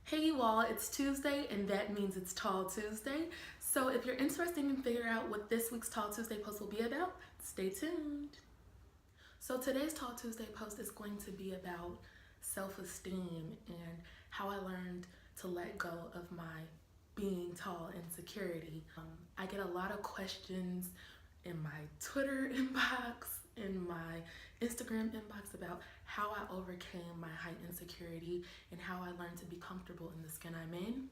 Hey you all, it's Tuesday and that means it's Tall Tuesday. So if you're interested in figuring out what this week's Tall Tuesday post will be about, stay tuned. So today's Tall Tuesday post is going to be about self-esteem and how I learned to let go of my being tall insecurity. I get a lot of questions in my Twitter inbox, in my Instagram inbox about how I overcame my height insecurity and how I learned to be comfortable in the skin I'm in.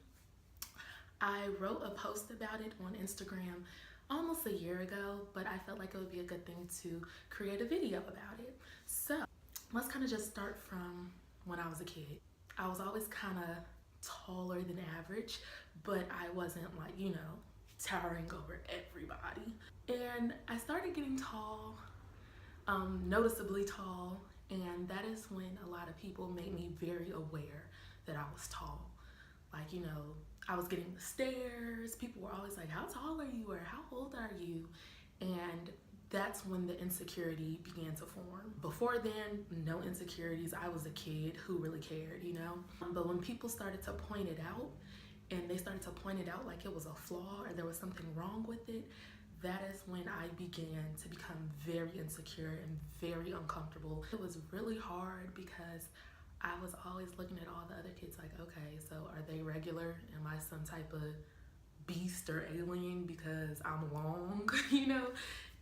I wrote a post about it on Instagram almost a year ago, but I felt like it would be a good thing to create a video about it. So let's kind of just start from when I was a kid. I was always kind of taller than average, but I wasn't like, towering over everybody. And I started getting tall, noticeably tall, and that is when a lot of people made me very aware that I was tall. Like, I was getting the stares. People were always like, how tall are you, or how old are you? And that's when the insecurity began to form. Before then, no insecurities. I was a kid who really cared, But when people started to point it out, and they started to point it out like it was a flaw or there was something wrong with it, that is when I began to become very insecure and very uncomfortable. It was really hard because I was always looking at all the other kids like, okay, so are they regular? Am I some type of beast or alien because I'm long,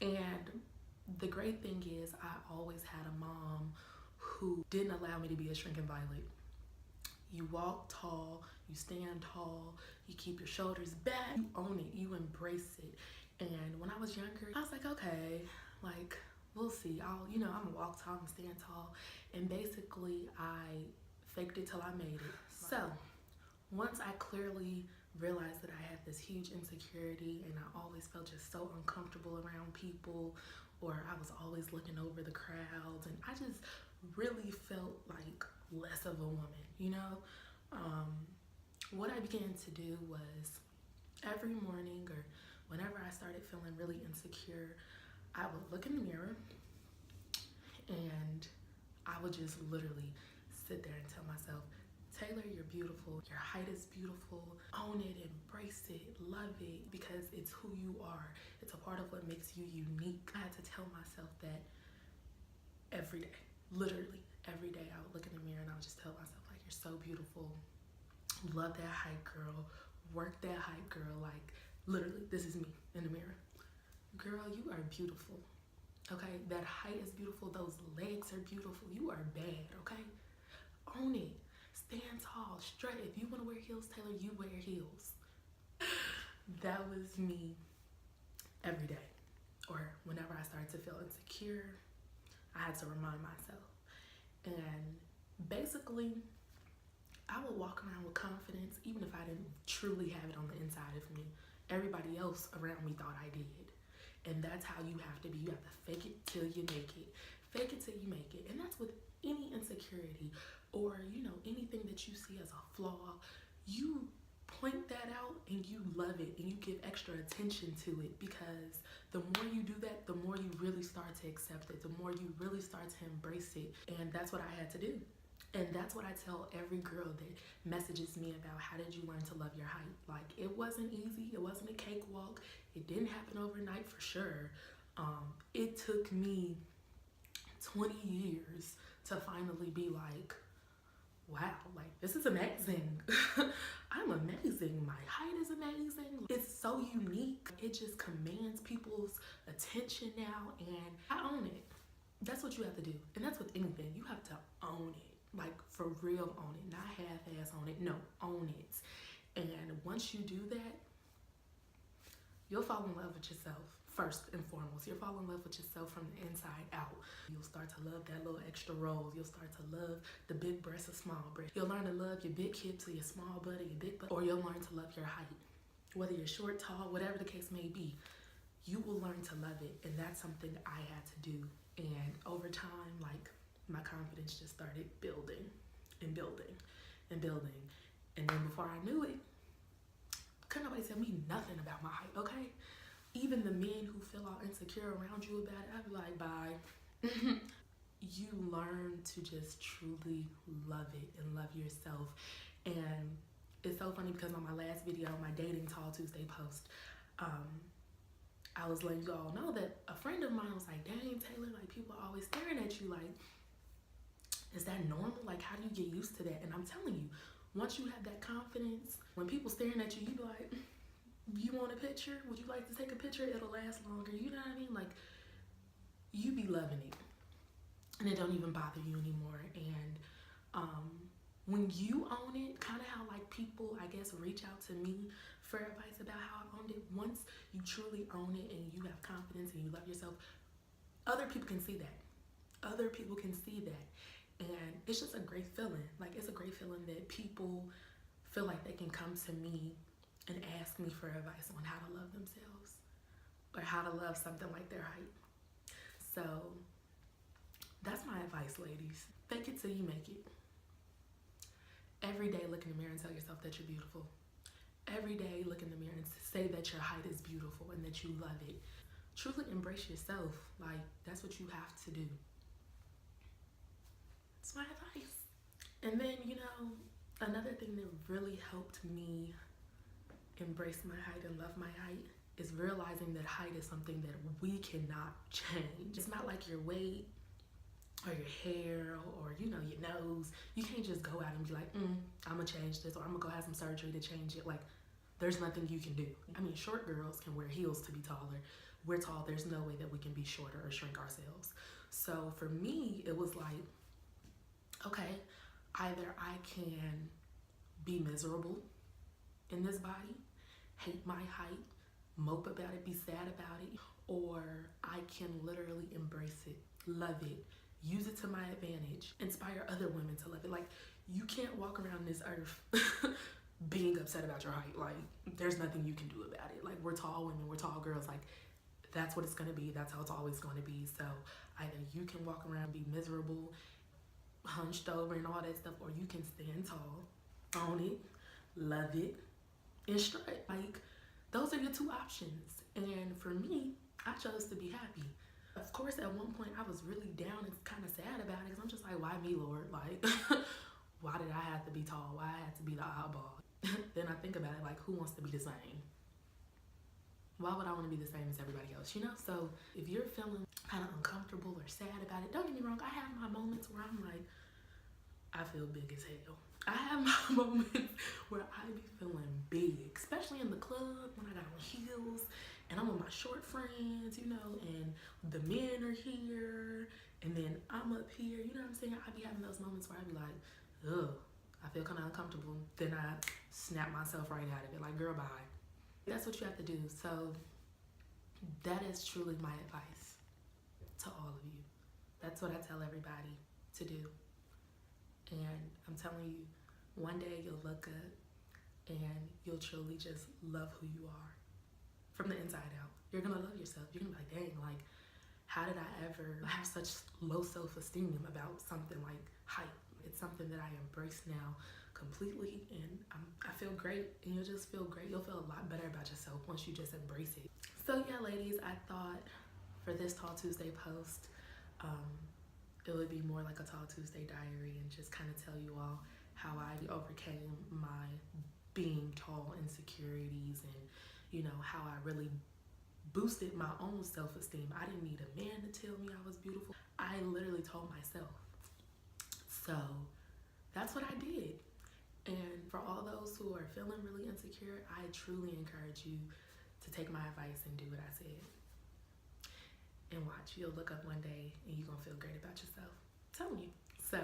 And the great thing is I always had a mom who didn't allow me to be a shrinking violet. You walk tall, you stand tall, you keep your shoulders back, you own it, you embrace it. And when I was younger, I was like, okay, like, we'll see. I'm gonna walk tall, I'm gonna stand tall. And basically, I faked it till I made it. So, once I clearly realized that I had this huge insecurity and I always felt just so uncomfortable around people, or I was always looking over the crowds, and I just really felt like less of a woman, What I began to do was every morning or whenever I started feeling really insecure, I would look in the mirror and I would just literally sit there and tell myself, Taylor, you're beautiful. Your height is beautiful. Own it, embrace it, love it, because it's who you are. It's a part of what makes you unique. I had to tell myself that every day, literally every day. I would look in the mirror and I would just tell myself, like, you're so beautiful. Love that height, girl. Work that height, girl. Like, literally, this is me in the mirror. Girl, you are beautiful. Okay, that height is beautiful. Those legs are beautiful. You are bad, okay? Own it. Stand tall, strut. If you want to wear heels, Taylor, you wear heels. That was me every day. Or whenever I started to feel insecure, I had to remind myself. And basically, I would walk around with confidence even if I didn't truly have it on the inside of me. Everybody else around me thought I did. And that's how you have to be. You have to fake it till you make it. Fake it till you make it. And that's with any insecurity or, anything that you see as a flaw. You point that out and you love it and you give extra attention to it, because the more you do that, the more you really start to accept it, the more you really start to embrace it. And that's what I had to do. And that's what I tell every girl that messages me about how did you learn to love your height. Like, it wasn't easy. It wasn't a cakewalk. It didn't happen overnight for sure. It took me 20 years to finally be like, wow, like, this is amazing. I'm amazing. My height is amazing. It's so unique. It just commands people's attention now, and I own it. That's what you have to do. And that's with anything. You have to own it. Like, for real, own it. Not half-ass own it. No, own it. And once you do that, you'll fall in love with yourself. First and foremost, you'll fall in love with yourself from the inside out. You'll start to love that little extra roll. You'll start to love the big breasts or small breasts. You'll learn to love your big hips or your small butt or your big butt. Or you'll learn to love your height. Whether you're short, tall, whatever the case may be, you will learn to love it. And that's something I had to do. And over time, like, my confidence just started building and building and building. And then before I knew it, couldn't nobody tell me nothing about my height, okay? Even the men who feel all insecure around you about it, I'd be like, bye. You learn to just truly love it and love yourself. And it's so funny because on my last video, my dating Tall Tuesday post, I was letting you all know that a friend of mine was like, dang, Taylor, like people are always staring at you. Like, is that normal? Like, how do you get used to that? And I'm telling you, once you have that confidence, when people staring at you, you be like, you want a picture? Would you like to take a picture? It'll last longer. You know what I mean? Like, you be loving it. And it don't even bother you anymore. And when you own it, kind of how like people, I guess, reach out to me for advice about how I owned it. Once you truly own it and you have confidence and you love yourself, other people can see that. Other people can see that. And it's just a great feeling. Like, it's a great feeling that people feel like they can come to me and ask me for advice on how to love themselves or how to love something like their height. So that's my advice, ladies. Fake it till you make it. Every day, look in the mirror and tell yourself that you're beautiful. Every day, look in the mirror and say that your height is beautiful and that you love it. Truly embrace yourself. Like, that's what you have to do. It's my advice. And then, you know, another thing that really helped me embrace my height and love my height is realizing that height is something that we cannot change. It's not like your weight or your hair or, you know, your nose. You can't just go out and be like, I'm gonna change this, or I'm gonna go have some surgery to change it. Like, there's nothing you can do. I mean, short girls can wear heels to be taller. We're tall, there's no way that we can be shorter or shrink ourselves. So for me, it was like, okay, either I can be miserable in this body, hate my height, mope about it, be sad about it, or I can literally embrace it, love it, use it to my advantage, inspire other women to love it. Like, you can't walk around this earth being upset about your height. Like, there's nothing you can do about it. Like, we're tall women, we're tall girls. Like, that's what it's gonna be. That's how it's always gonna be. So either you can walk around and be miserable, hunched over and all that stuff, or you can stand tall, own it, love it, and strut. Like, those are your two options. And for me, I chose to be happy. Of course, at one point I was really down and kind of sad about it, because I'm just like, why me, Lord? Like, why did I have to be tall? Why I had to be the oddball? Then I think about it, like, who wants to be the same? Why would I want to be the same as everybody else, you know? So if you're feeling kind of uncomfortable or sad about it, don't get me wrong, I have my moments where I'm like, I feel big as hell. I have my moments where I be feeling big, especially in the club when I got on heels and I'm with my short friends, you know, and the men are here and then I'm up here, you know what I'm saying? I be having those moments where I be like, ugh, I feel kind of uncomfortable. Then I snap myself right out of it, like, girl, bye. That's what you have to do. So that is truly my advice to all of you. That's what I tell everybody to do. And I'm telling you, one day you'll look up and you'll truly just love who you are from the inside out. You're gonna love yourself. You're gonna be like, dang, like, how did I ever have such low self-esteem about something like height? It's something that I embrace now completely, and I feel great, and you'll just feel great. You'll feel a lot better about yourself once you just embrace it. So yeah, ladies, I thought for this Tall Tuesday post, it would be more like a Tall Tuesday diary and just kind of tell you all how I overcame my being tall insecurities and, you know, how I really boosted my own self-esteem. I didn't need a man to tell me I was beautiful. I literally told myself. So that's what I did. And for all those who are feeling really insecure, I truly encourage you to take my advice and do what I said. And watch, you'll look up one day and you're gonna feel great about yourself. I'm telling you. So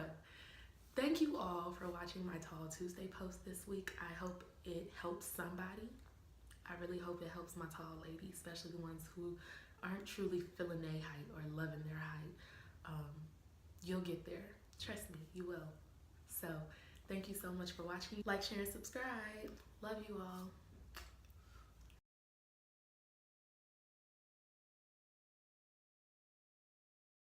thank you all for watching my Tall Tuesday post this week. I hope it helps somebody. I really hope it helps my tall ladies, especially the ones who aren't truly feeling their height or loving their height. You'll get there. Trust me, you will. So thank you so much for watching. Like, share, and subscribe. Love you all.